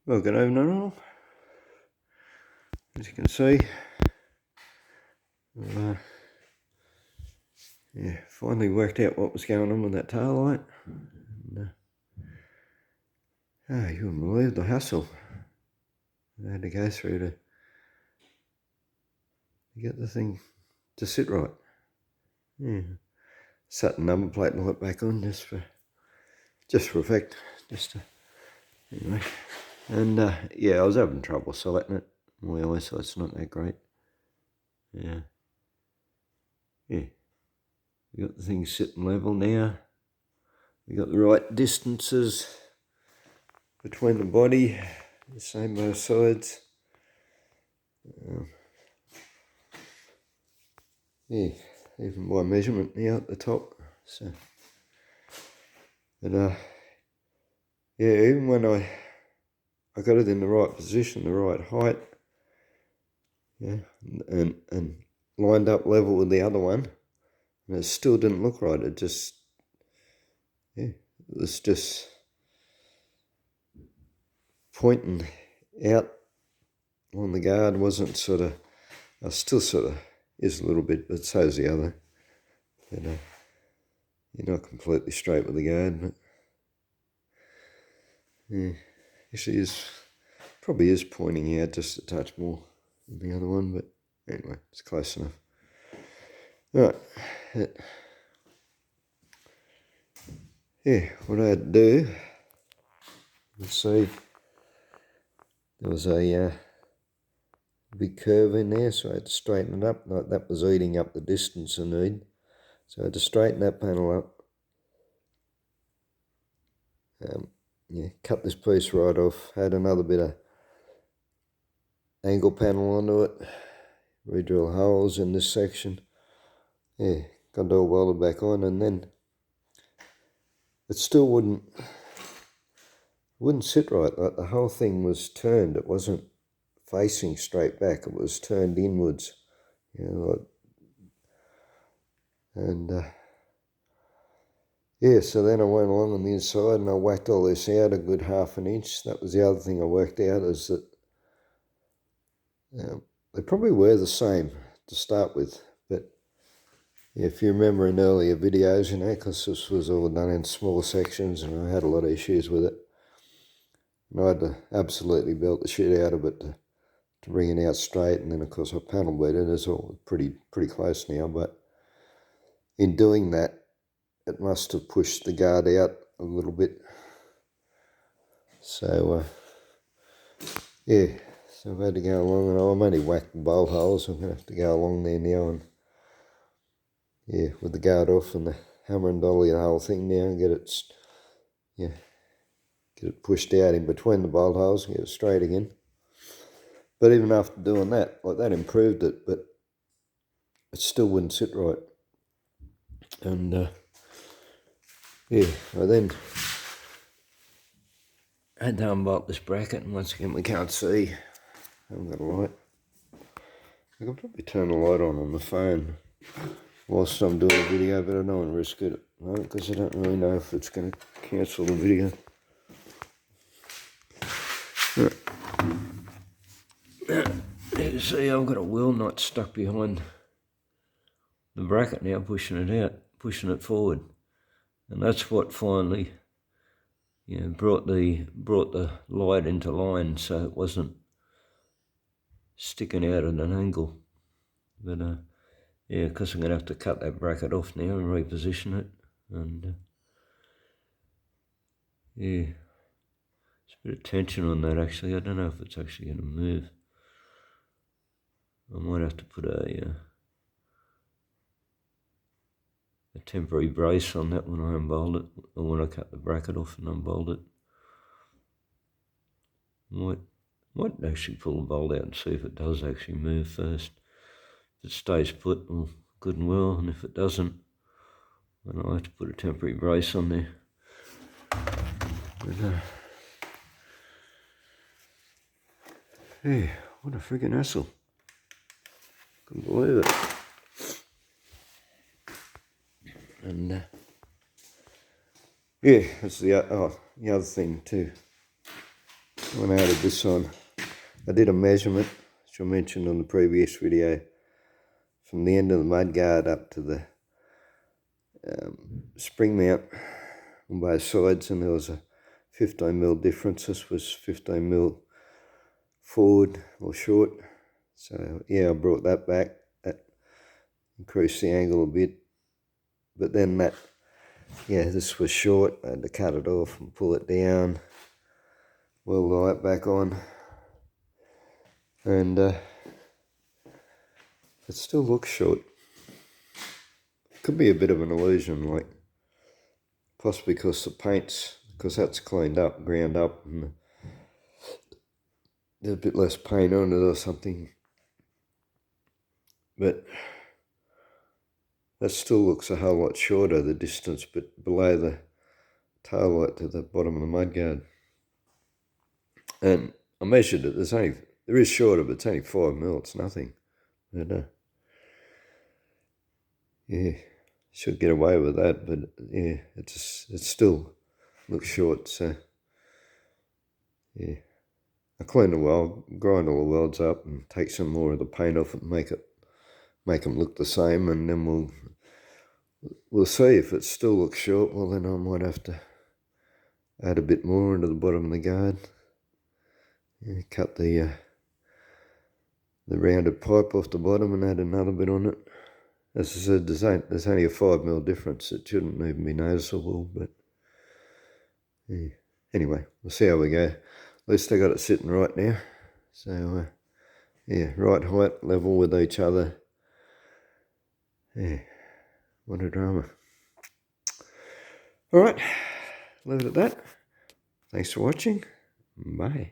Well, good evening all. As you can see, finally worked out what was going on with that tail light. You wouldn't believe the hassle I had to go through to get the thing to sit right. Yeah, set the number plate and light back on just for effect, anyway. And I was having trouble selecting it. My eyesight's not that great. Yeah. We got the thing sitting level now. We got the right distances between the body, the same both sides. Even by measurement now at the top. So, but even when I got it in the right position, the right height, and lined up level with the other one, and it still didn't look right. It was just pointing out on the guard. Wasn't still is a little bit, but so is the other. You're not completely straight with the guard, but actually probably is pointing out just a touch more than the other one, but anyway, it's close enough. Right. What I had to do, let's see, there was a big curve in there, so I had to straighten it up. Like that was eating up the distance I need, so I had to straighten that panel up. Cut this piece right off, had another bit of angle panel onto it, re-drill holes in this section. Got it all welded back on, and then it still wouldn't sit right. Like the whole thing was turned. It wasn't facing straight back. It was turned inwards. So then I went along on the inside and I whacked all this out a good 1/2 inch. That was the other thing I worked out, is that they probably were the same to start with, but if you remember in earlier videos, because this was all done in small sections and I had a lot of issues with it, and I had to absolutely belt the shit out of it to bring it out straight. And then of course I panel beat it. It's all pretty close now, but in doing that, it must have pushed the guard out a little bit. So so I've had to go along, and I'm only whacked the bolt holes. I'm going to have to go along there now and with the guard off and the hammer and dolly the whole thing now and get it pushed out in between the bolt holes and get it straight again. But even after doing that, like that improved it, but it still wouldn't sit right. And I then had to unbolt this bracket, and once again we can't see. I haven't got a light. I could probably turn the light on the phone whilst I'm doing a video, but I don't want to risk it because I don't really know if it's going to cancel the video. You see, I've got a wheel nut stuck behind the bracket now, pushing it forward, and that's what finally brought the light into line, so it wasn't sticking out at an angle. But because I'm going to have to cut that bracket off now and reposition it, and there's a bit of tension on that actually. I don't know if it's actually going to move. I might have to put a temporary brace on that when I unbolt it, or when I cut the bracket off and unbolt it. Might actually pull the bolt out and see if it does actually move first. If it stays put, well, good and well, and if it doesn't, then I'll have to put a temporary brace on there. But, what a freaking hassle. Couldn't believe it. And that's the other thing too. when I added this on, I did a measurement, which I mentioned on the previous video, from the end of the mudguard up to the spring mount on both sides, and there was a 15mm difference. This was 15mm forward or short. So yeah, I brought that back. That increased the angle a bit. But then that, yeah, this was short. I had to cut it off and pull it down, weld the light back on. And it still looks short. Could be a bit of an illusion, like possibly because the paint's, because that's cleaned up, ground up, and there's a bit less paint on it or something. But that still looks a whole lot shorter, the distance but below the tail light to the bottom of the mudguard. And I measured it. There is shorter, but it's only 5mm. It's nothing. But yeah, should get away with that. But yeah, it still looks short. So yeah, I clean the weld, grind all the welds up, and take some more of the paint off it, and make them look the same, and then we'll see. If it still looks short, well then I might have to add a bit more into the bottom of the guard. Yeah, cut the rounded pipe off the bottom and add another bit on it. As I said, there's only a 5mm difference. It shouldn't even be noticeable, but yeah. Anyway, we'll see how we go. At least I got it sitting right now. So yeah, right height, level with each other. Yeah, what a drama. All right, leave it at that. Thanks for watching. Bye.